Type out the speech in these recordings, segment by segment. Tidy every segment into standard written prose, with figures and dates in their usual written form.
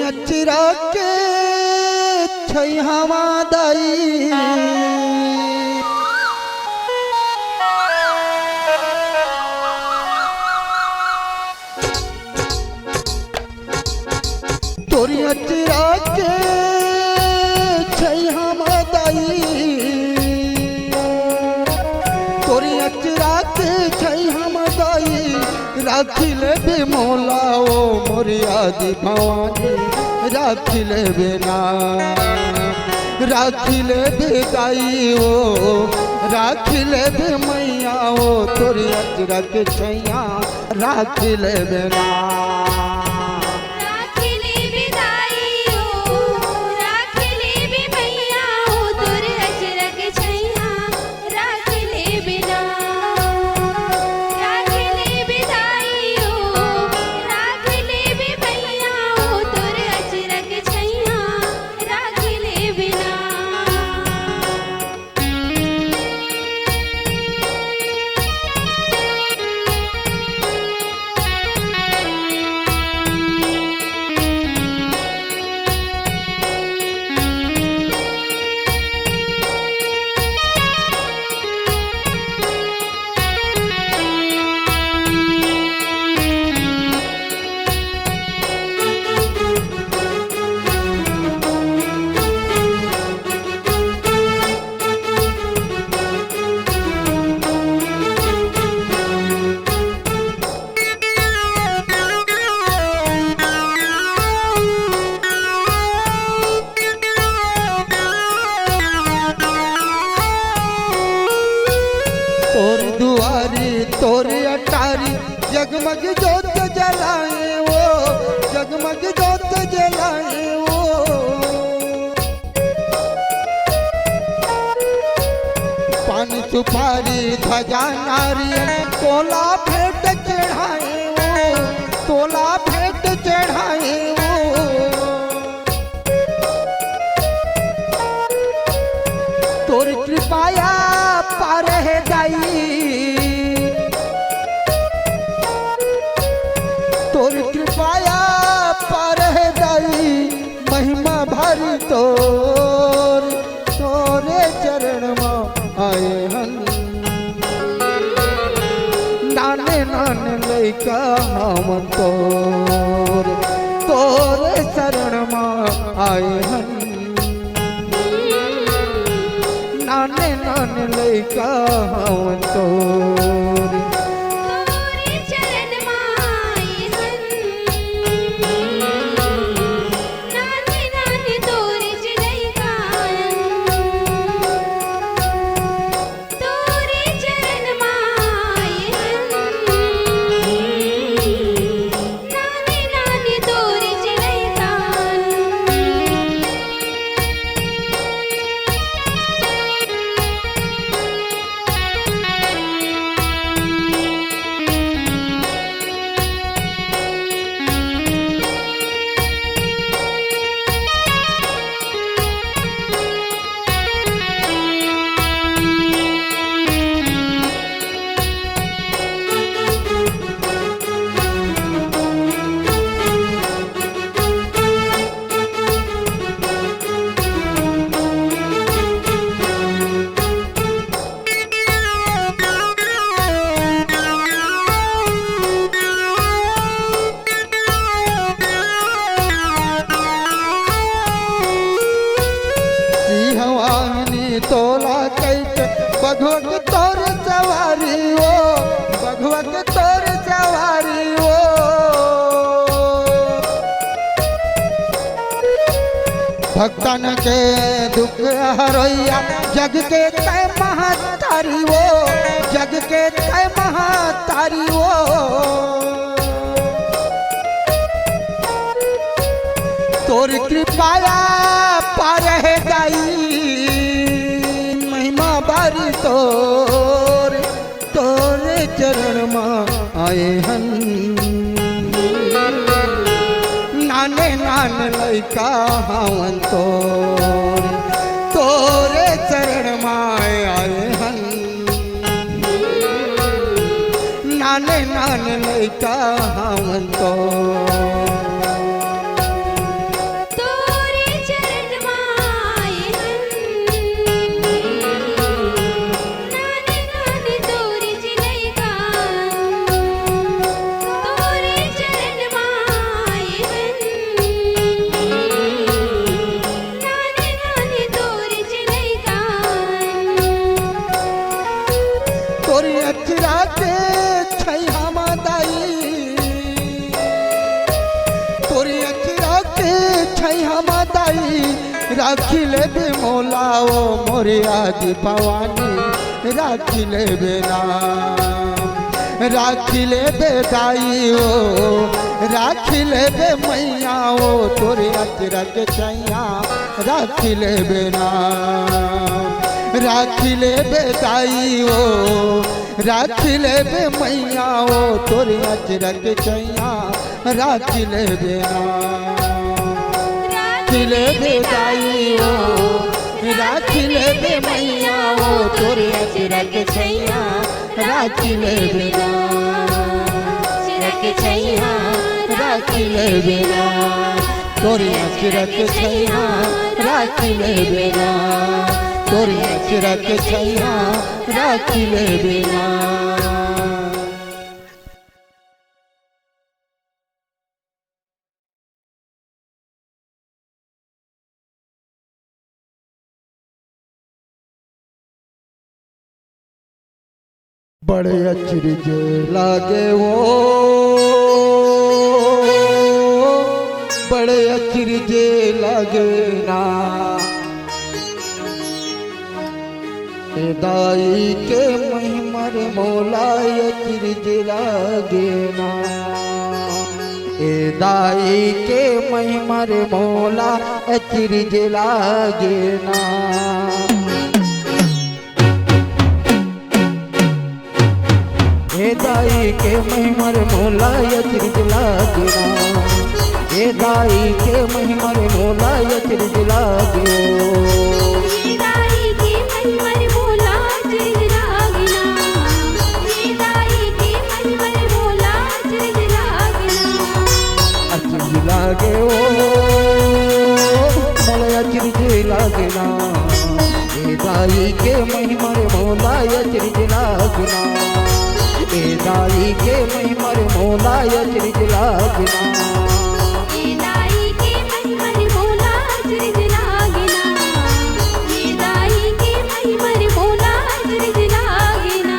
अचरा के छैहवा दाई तोरी अचरा के छैहवा दाई तोरी अचरा के छैहवा दाई राखिले बे मौला ओ मोरिया दी भवानी राखिले बिना राखिले बे दाई ओ राखिले बे मैया ओ तोरी अचरा के छैया राखिले बिना तोरे अटारी जगमग जोत जलाए वो जगमग जोत जलाए वो पान सुपारी ध्वजा नारियल तोला भेंट चढ़ाए वो तोला भेंट चढ़ाए वो तोर कृपाया पार है दाई तोर कृपाया पार है दाई महिमा भारी तोर तोरे चरण में आए हन नाने नाने लैका हम तोर तोरे चरण में आए हन नाने नाने लैका हम तोर तोला कैसे बघुआ के तोर सवारी हो बघुआ के तोर सवारी हो भक्तन के दुख हरैया जग के तय महातारी हो जग के तय महातारी हो तोर कृपाया पार है दाई बारी तोर तोरे चरण में आए हन नाने नाने लैका हवन तोर तोरे चरण में आए हन नाने नाने लैका हवन तोर छै हम दाई राखी लेबे मौला ओ मोरे आज भवानी राखी लेबे नाम राखी लेबे दाई ओ राखी लेबे मैया ओ तोरे अचरा के छैया राखी लेबे नाम राखी लेबे दाई ओ राखी लेबे मैया ओ तोरे अचरा के छैया राखी लेबे नाम राखी लेबे दाई ओ राखी लेबे मैया ओ तोरे अचरा के छैया राखी लेबे चिरक छैया राखी लेबे तोरे अचरा के छैया राखी लेबे तोरे अचरा के छैया राखी लेबे बड़े अचरज लागे वो बड़े अचरज लागे ना ए दाई के महिमर मौला अचरज लागे ना ए दाई के महिमर मौला अचरज लागे ना ए दाई के महिमर मौला अचरज लागे ना ए दाई के महिमर मौला अचरज लागे ये दाई के महिमर मौला अचरज लागे ना ये दाई के महिमर मौला अचरज लागे ना अचरज लागे ओ मौला अचरज लागे ना ए दाई के महिमर मौला अचरज लागे ना ए दाई के महिमर मौला अचरज लागे ना ये दाई के महिमर मौला अचरज लागे ना ये दाई के महिमर मौला अचरज लागे ना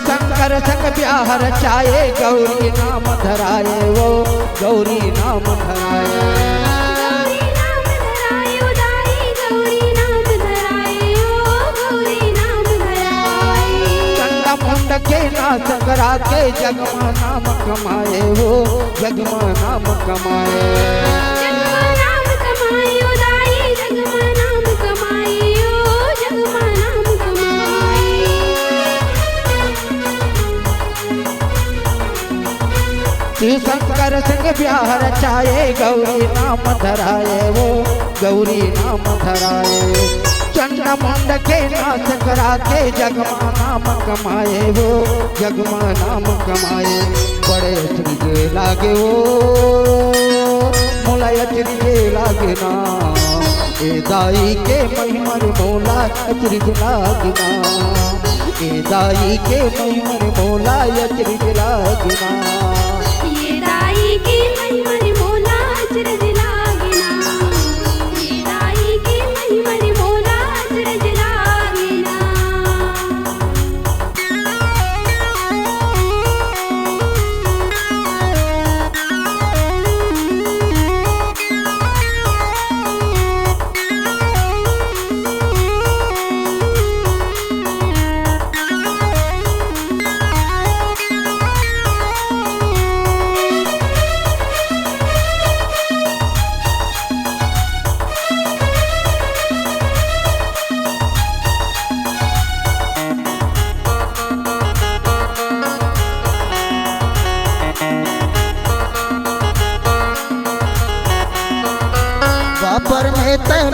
शंकर संग ब्याह रचाए गौरी नाम धराए वो गौरी नाम धराए गौरी नाम धराए ओ दाई गौरी नाम धराए ओ गौरी नाम धराए चंडा मुंड के नाच करा के जगमा नाम कमाए वो जगमा नाम कमाए जगमा नाम कमाए ओ दाई जगमा नाम कमाए ओ जगमा नाम कमाए शिव शंकर संग ब्याह रचाए गौरी नाम धराए वो गौरी नाम धराए चंडा मुंड के नाच करा के जगमा नाम कमाए वो जगमा नाम कमाए बड़े अचरज लागे वो मौला अचरज लागे ना ए दाई के महिमर मौला अचरज लागे ना ए दाई के महिमर मौला अचरज लागे ना ये दाई के महिमर मौला अचरज लागे ना ये दाई के महिमर मौला अचरज लागे ना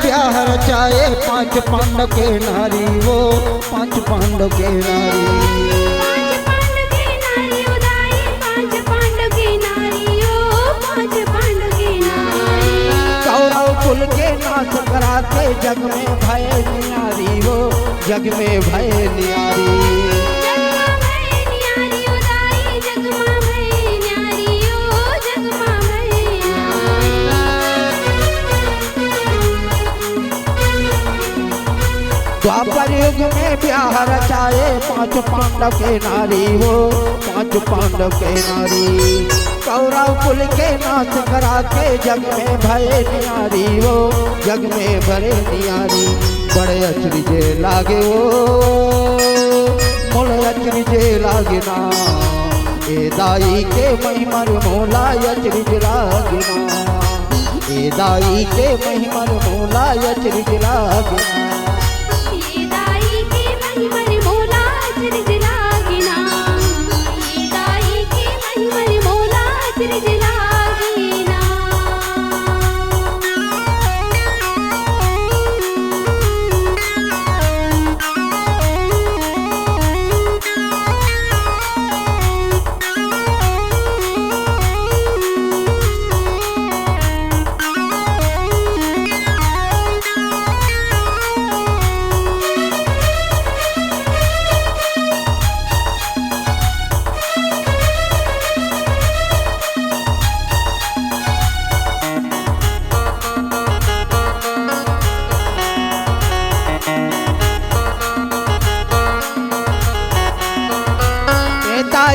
ब्याह रचाए 5 पांडव के नारी वो 5 पांडव के नारी। 5 पांडव के नारी उदाई 5 पांडव के नारी ओ 5 पांडव के नारी। कौरव कुल के नाश करा के जग में भय नियारी वो जग में भय नियारी। जगमा भय न्यारी उदाई जगमा भय न्यारी ओ जगमा भय द्वापर युग में ब्याह रचाए 5 पांडव के नारी वो 5 पांडव के नारी। कौरव कुल के नाश करा के जग में भय नियारी वो जग में भरे नियारी। बड़े अचरी जे लागे वो मोल अचरी जे लागे ना ए दाई के महिमर मोला अचरी जे लागे ना ए दाई के महिमर मोला अचरी जे लागे ना। ये दाई के महिमर मोला अचरज लागिना। ये दाई के महिमर मोला अचरज लागिना।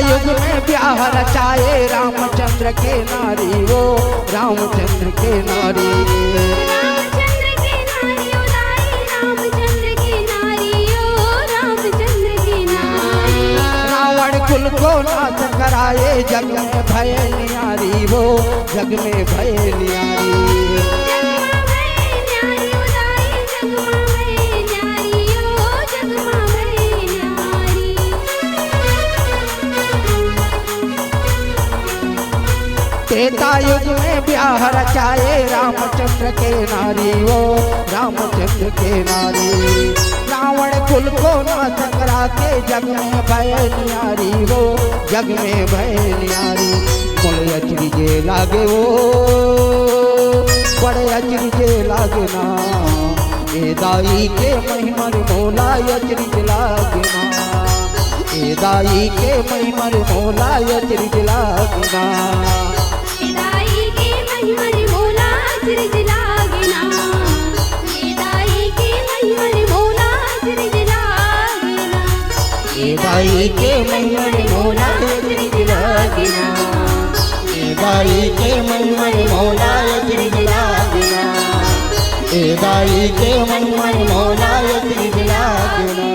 युग में ब्याह रचाए रामचंद्र के नारी वो रामचंद्र के नारी। रामचंद्र के नारी उदाई रामचंद्र के नारी ओ रामचंद्र के नारी। रावण कुल को नाश कराए जग में भय नियारी वो जग में भय नियारी। जगमा भय न्यारी उदाई जगमा भय न्यारी ओ जगमा भय न्यारी। त्रेता युग में ब्याह रचाए रामचंद्र के नारी वो रामचंद्र के नारी। रावण कुल को नाश करा के जग में भय नियारी वो जग में भय नियारी। मोल अचरी जे लागे वो बड़े अचरी जे लागे ना ए दाई के महिमर मोला अचरी जे लागे ना ए दाई के महिमर मोला अचरी जे लागे ना। ये दाई के महिमर मोला अचरज लागिना। ये दाई के महिमर मोला अचरज लागिना। ए दाई के महिमर मोला अचरी जे लागे ना ए दाई के महिमर मोला अचरी जे लागे ना ए दाई के महिमर मोला अचरी जे लागे ना।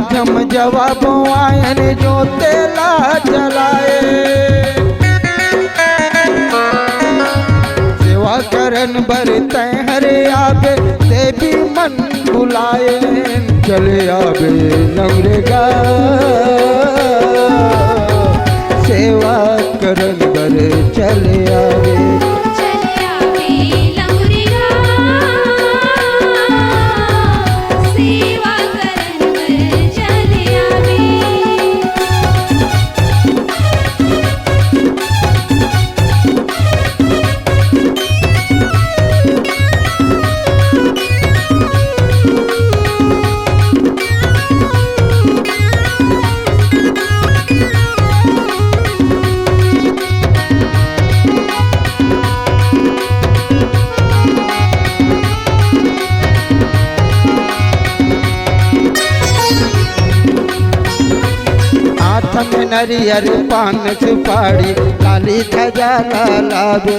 झम जवाब आयन जो तेला जलाए सेवा करन बर हरे आबे देवी मन बुलाए चले आबे नवरेगा सेवा करन बर चले आबे चले आवे लंगरेगा सेवा करन बर चले आवे। नरियर पान सुपारी लाली ध्वजा लावे।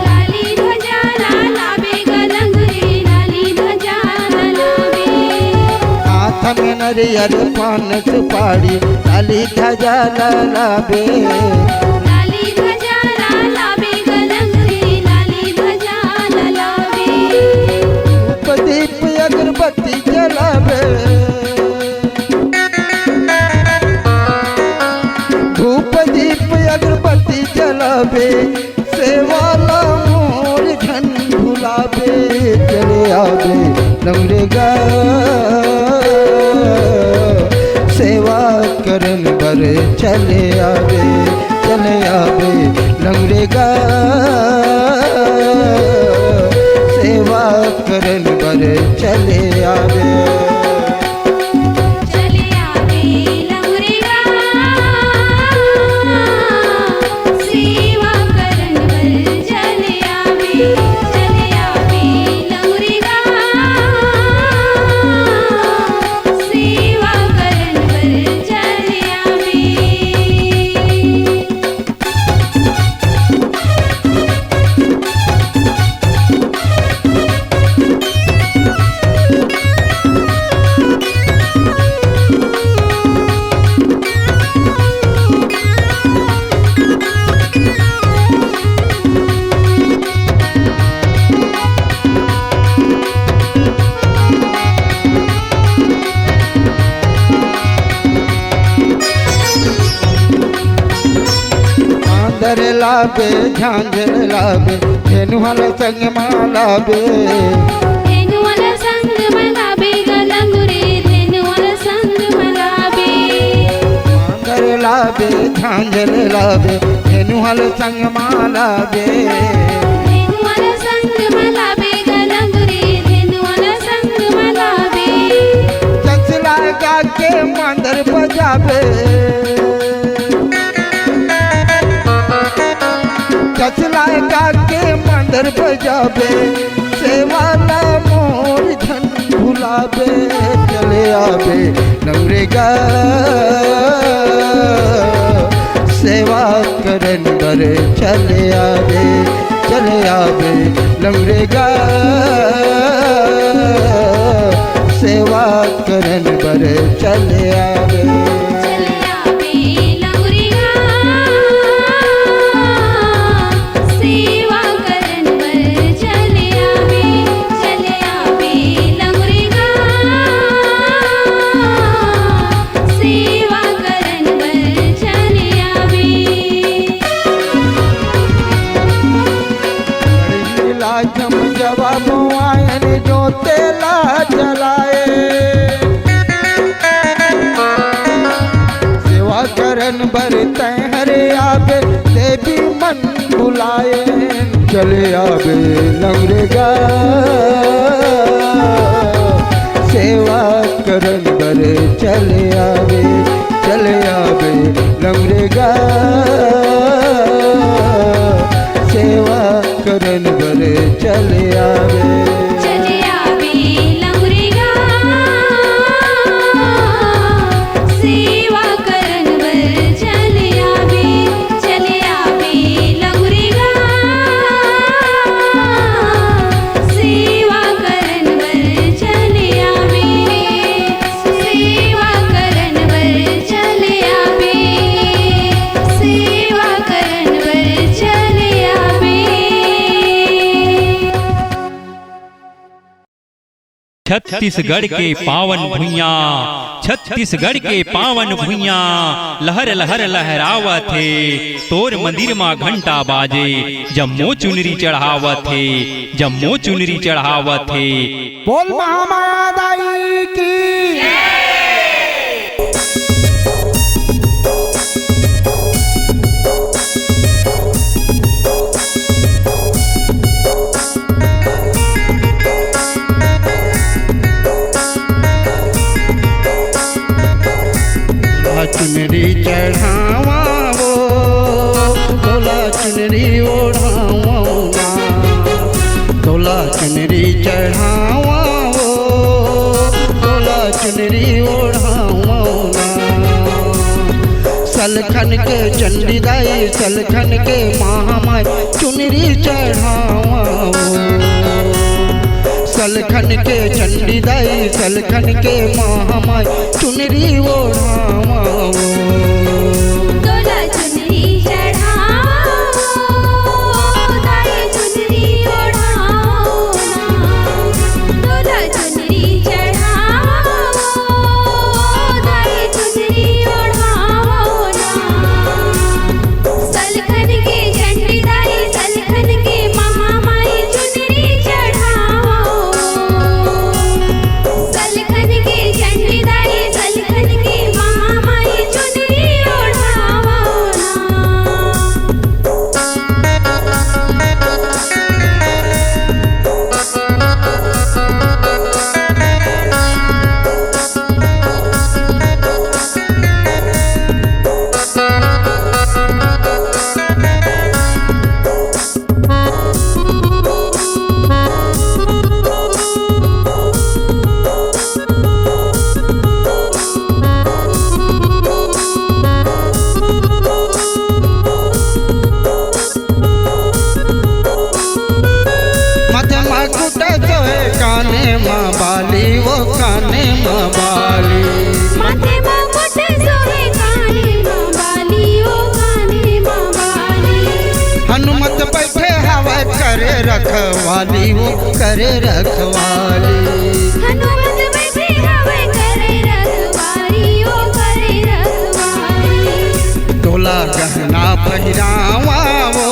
लाली ध्वजा लावे गलंगरी लाली ध्वजा लावे। हाथ में नरियर पान सुपारी लाली ध्वजा लावे। लाली ध्वजा लावे गलंगरी लाली ध्वजा लावे। दीप अगरबत्ती जलावे। धूप दीप अगरबत्ती जलावे। सेवाला मोर धन भुलावे। चले आवे लंगरे गा सेवा करन बर चले आवे। चले आवे लंगरे गा सेवा करन बर चले आवे। चले आवे लंगरेगा सेवा करन बर चले आवे। चले आवे लंगरेगा सेवा करन बर चले आवे। आंदर लावे झांझर लावे धेनुहल संग मालावे। धेनुवल संग मलावे गलंगुरी धेनुवल संग मलावे। आंदर लावे झांझर लावे धेनुहल संग मालावे। धेनुवल संग मलावे गलंगुरी धेनुवल संग मलावे। चंचला गा के मांदर बजावे। चचला गा के मांदर बजावे। सेवाला मोर धन भुलावे। चले आवे लंगरे गा सेवा करन बर चले आवे। चले आवे लंगरे गा सेवा करन बर चले आवे। चले आवे लंगरेगा सेवा करन बर चले आवे। चले आवे लंगरेगा सेवा करन बर चले आवे। लीला जम जवाब आयन जो तेला जलाए। सेवा करन बर तहरे आवे देवी मन बुलाए। चले आवे लंगरे गा सेवा करन बर चले आवे। चले आवे लंगरे गा सेवा करन बर चले आवे। चले आवे लंगरेगा सेवा करन बर चले आवे। चले आवे लंगरेगा सेवा करन बर चले आवे। सेवा करन बर चले आवे। सेवा करन बर चले आवे। छत्तीसगढ़ के पावन भुइयां छत्तीसगढ़ के पावन भुइयां लहर लहर लहरावत है। तोर मंदिर मां घंटा बाजे जम्मो चुनरी चढ़ावत है। जम्मो चुनरी चढ़ावत है। बोल महामाया दाई की। चुनरी चढ़ावा वो तोला चुनरी ओढ़ावा ना। तोला चुनरी चढ़ावा वो तोला चुनरी ओढ़ावा ना। सलखन के चंडी दाई सलखन के महामाई चुनरी चढ़ावा सलखन के चंडी दाई सलखन के महामाई चुनरी ओढ़ावा तोला चुनरी चढ़ाओ दाई चुनरी ओढ़ाओ तोला चुनरी चढ़ाओ दाई चुनरी ओढ़ाओ सलखन के चंडी दाई सलखन के महामाई चुनरी चढ़ाओ सलखन के चंडी दाई सलखन के महामाई चुनरी ओढ़ाओ मथे मकुट सोहे काने माँ बाली वो काने माँ बाली माथे मुकुट सोहे काने माँ बाली ओ काने माँ बाली हनुमत बैठे हवा करे रखवाली वो करे रखवाली हनुमत बैठे हवे करे रखवाली ओ करे रखवाली तोला गहना पहिरावा वो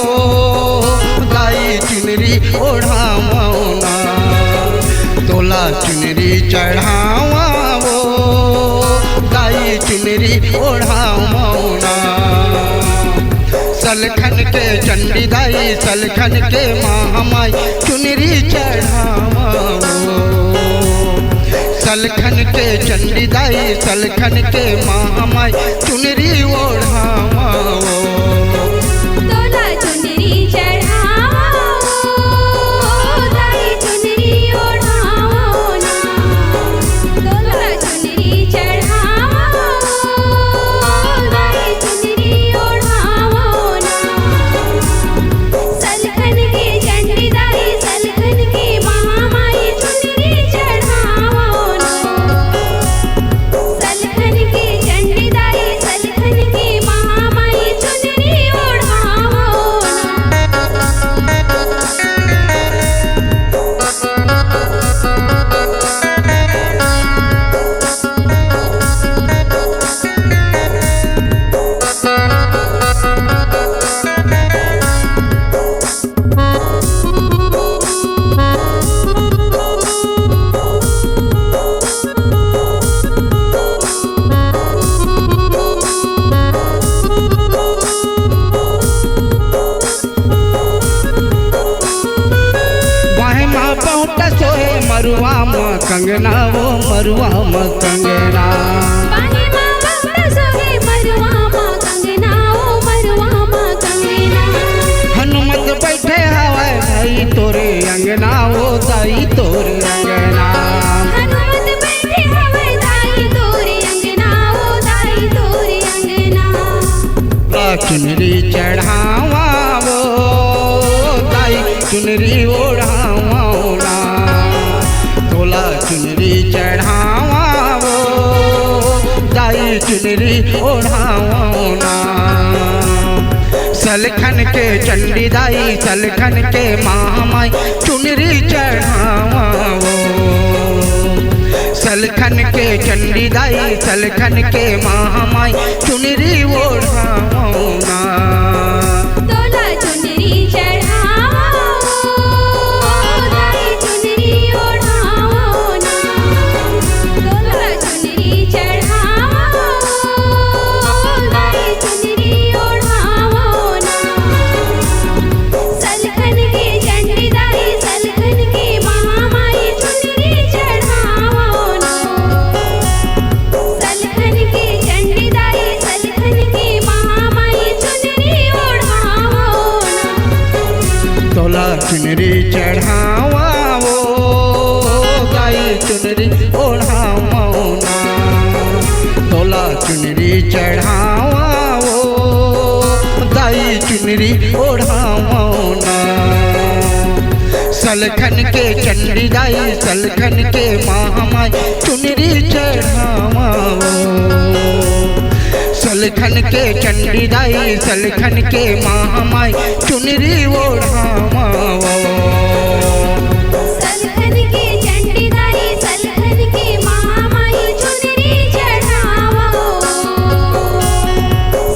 दाई चुनरी ओढ़ावा ना तोला चुनरी चढ़ावा वो दाई चुनरी ओढ़ावा ना सलखन के चंडी दाई सलखन के महामाई चुनरी चढ़ावा वो सलखन के चंडी दाई सलखन के महामाई चुनरी ओढ़ावा वो तोला चुनरी चढ़ाओ दाई चुनरी ओढ़ाओ तोला चुनरी चढ़ाओ दाई चुनरी ओढ़ाओ सलखन के चंडी दाई सलखन के महामाई चुनरी चढ़ाओ सलखन के चंडी दाई सलखन के महामाई चुनरी ओढ़ाओ बाहें माँ पहुँच सोहे मरुआ माँ कंगना वो मरुआ माँ कंगना बाने माँ बंद सोहे मरुआ माँ कंगना ओ मरुआ माँ कंगना हनुमत बैठे हवा दाई तोरे अंगना वो दाई तोरे अंगना हनुमत बैठे हवे दाई तोरे अंगना ओ दाई तोरे अंगना चुनरी चढ़ावा वो दाई चुनरी ओढ़ावा ना तोला चुनरी चढ़ावा वो दाई चुनरी ओढ़ावा ना सलखन के चंडी दाई सलखन के महामाई चुनरी चढ़ावा वो सलखन के चंडी दाई सलखन के महामाई चुनरी ओढ़ावा ना तोला चुनरी चढ़ाओ दाई चुनरी ओढ़ाओ तोला चुनरी चढ़ाओ दाई चुनरी ओढ़ाओ सलखन के चंडी दाई सलखन के महामाई चुनरी चढ़ाओ सलखन के चंडी दाई सलखन के महामाई चुनरी ओढ़ाओ तोला चुनरी चढ़ावा वो दाई चुनरी ओढ़ावा ना तोला चुनरी चढ़ावा वो चुनरी ओढ़ावना। सलखन के चंडी दाई सलखन के महामाई चुनरी चढ़ावा। सलखन के चंडी दाई सलखन के महामाई चुनरी ओढ़ावा। सलखन के चंडी दाई सलखन के महामाई चुनरी चढ़ावो।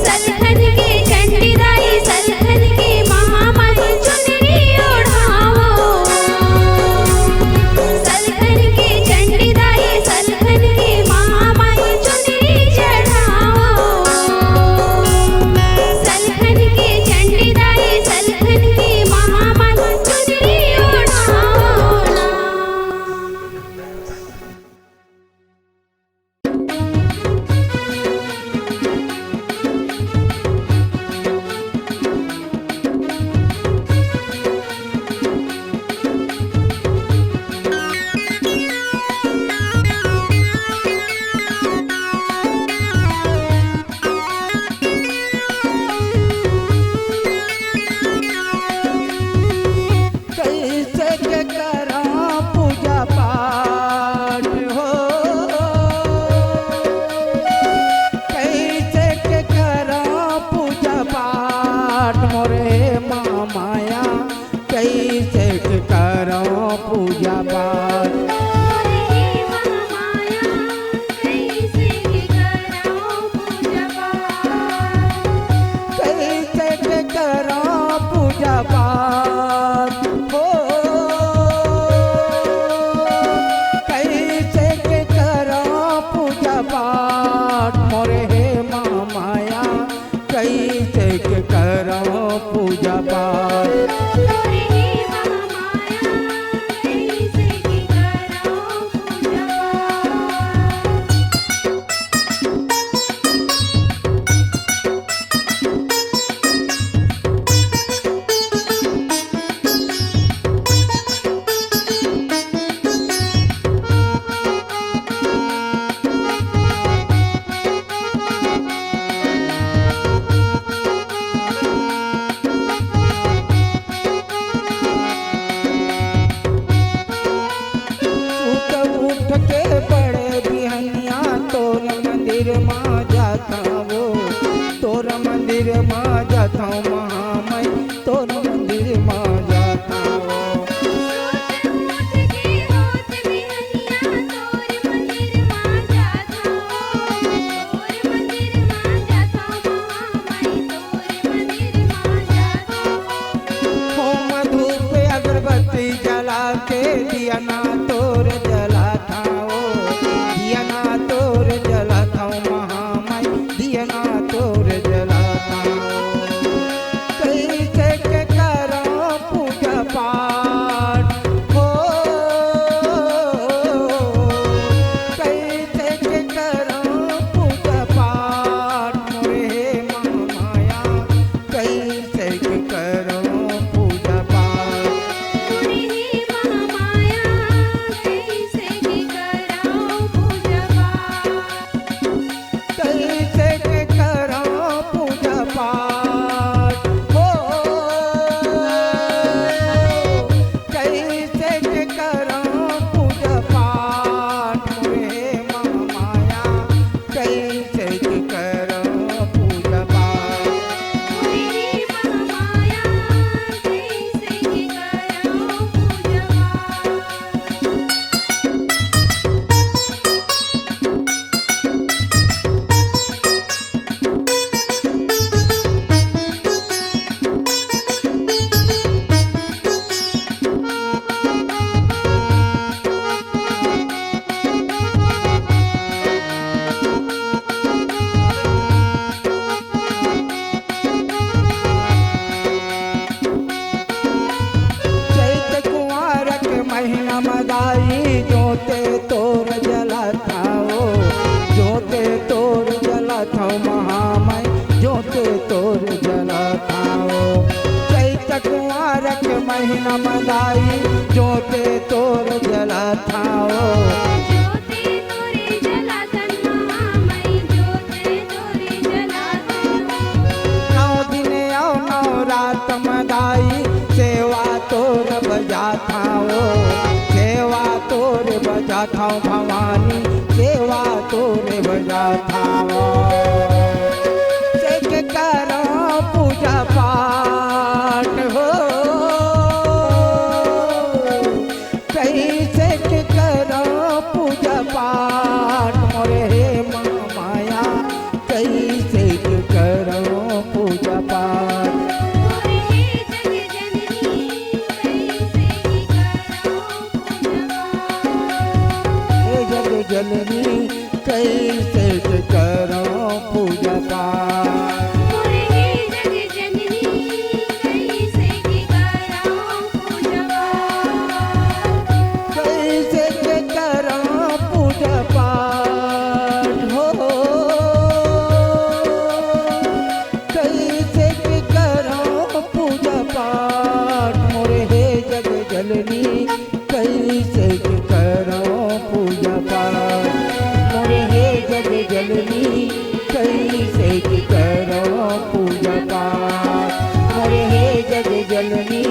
सलखन के चंडी दाई सलखन के महामाई चुनरी ओढ़ावो। सलखन के चंडी दाई सलखन के महामाई चुनरी चढ़ावो। सलखन के चंडी दाई सलखन के महामाई चुनरी ओढ़ावो। कैसे के करा पूजा पाठ हो। कैसे के करा पूजा पाठ मोरे माया। कैसे के करा पूजा पाठ। मोरे महामाया कैसे के कराओ पूजा पाठ। कैसे के करा पूजा पाठ हो। कैसे के करा पूजा पाठ मोरे माया। कैसे के करा पूजा पाठ। मोरे महामाया कैसे के कराओ पूजा पाठ। उठ के बड़े बिहनिया तोर मंदिर माँ जाता वो। तोर मंदिर माँ जाता महामय तोर मंदिर माँ जाता वो। उठ के होत बिहनिया तोर मंदिर मां जाता। तोर मंदिर मां जाता महामाई तोर मंदिर मां जाता। होम धूप अगरबत्ती जला के दिया ना तोर जलाता वो। दिया ना तोर जलाता महामय दिया ना तोर जलाता वो। कैसे के करा पूजा पाठ हो। कैसे के करा पूजा पाठ मोरे माया। कैसे के करा पूजा पाठ। मोरे महामाया कैसे के कराओ पूजा पाठ। कैसे के करा पूजा पाठ हो। कैसे के करा पूजा पाठ मोरे माया। कैसे के करा पूजा पाठ। मोरे महामाया कैसे के कराओ पूजा पाठ। चैत कुंवर के महीना मदाई जोते तोर जलाता हो। जोते तोर जलाता महामय जोते तोर जलाता हो। चैत कुंवर के महीना मदाई जोते तोर जलाता हो। ज्योति तोरे जलातन महामाई ज्योति तोरे जलातन। नौ दिन आओ नौ बजा था वो सेवा तोरे बजा था भवानी सेवा तोरे बजा था वो से करो पूजा पाठ हो कैसे करो पूजा पाठ मोरे हे माया कैसे करो पूजा पाठ जननी कैसे करो पूजा पाठ मोरे जग जननी कैसे करो पूजा पाठ कैसे करो पूजा पाठ हो कैसे करो पूजा पाठ मोरे हे जग जननी कैसे करो पूजा पाठ मोरे हे जग जननी कैसे करो पूजा पाठ मोरे हे जग जननी